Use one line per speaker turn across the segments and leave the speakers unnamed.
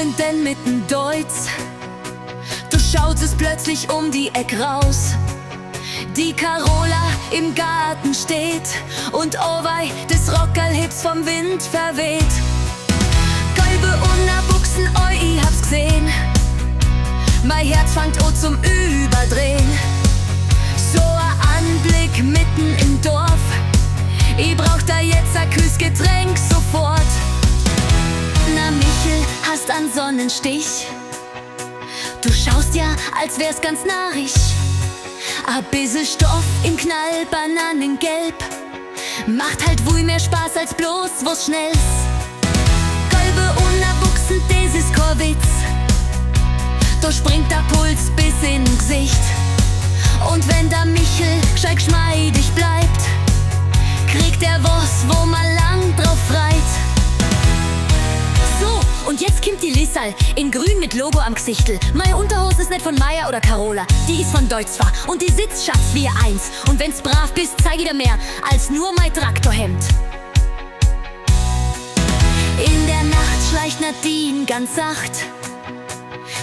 wenn denn mitten Deutsch. Du schaust es plötzlich um die Eck raus. Die Carola im Garten steht und oh wei, das Rockerl hebt's vom Wind verweht. Gelbe Unterbuchsen, oi, ich hab's gesehen. Mein Herz fangt an zum Überdrehen. So ein Anblick mitten im Dorf. Ich brauch da jetzt ein kühles Getränk sofort. Na Michel, hast an Sonnenstich. Du schaust ja, als wär's ganz narrig. A bisschen Stoff im Knall, Bananengelb. Macht halt wohl mehr Spaß als bloß was Schnells. Gelbe Unterbuchsen, das ist kein Witz. Da springt der Puls bis in Gesicht. Und wenn der Michel gescheit geschmeidig bleibt, kriegt er was, wo man lang drauf freit. So, und jetzt kommt die Lissal, in grün mit Logo am Gesichtel. Meine Unterhose ist nicht von Meier oder Carola, die ist von Deutz zwar. Und die sitzt Schatz wie eins. Und wenn's brav bist, zeig ich dir mehr als nur mein Traktorhemd. In der Nacht schleicht Nadine ganz sacht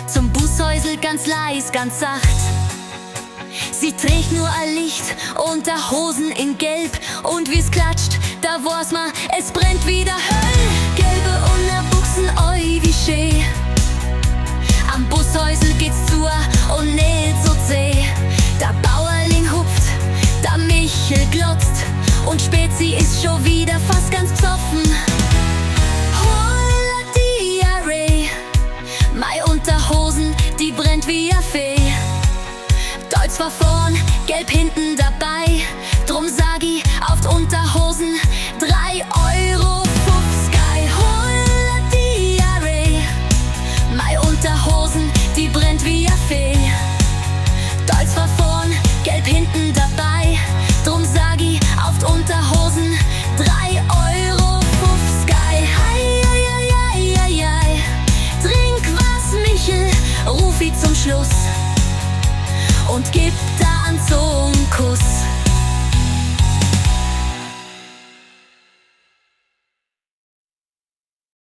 zum Bushäusel ganz leis, ganz sacht. Sie trägt nur ein Licht unter Hosen in Gelb. Und wie's klatscht, da weiß man, es brennt wieder Höll. Gelbe Unterbuchsen, oi, wie schön. Am Bushäusel geht's zu und nicht so zäh. Der Bauerling hupft, der Michel glotzt. Und Spezi ist schon wieder fast ganz psoffen. Holla Diarrhee, mei Unterhosen, die brennt wie a Fee. Deutsch war vorn, gelb hinten dabei. Drum sag ich auf die Unterhosen 3,50 Sky. Holla Diarrhee, mei Unterhosen, die brennt wie a Fee. Deutsch war vorn, gelb hinten dabei. Drum sag ich auf die Unterhosen 3,50 Sky. Hei, hei, hei, hei, hei. Trink was, Michel, ruf ich zum Schluss und gib da an so 'n Kuss.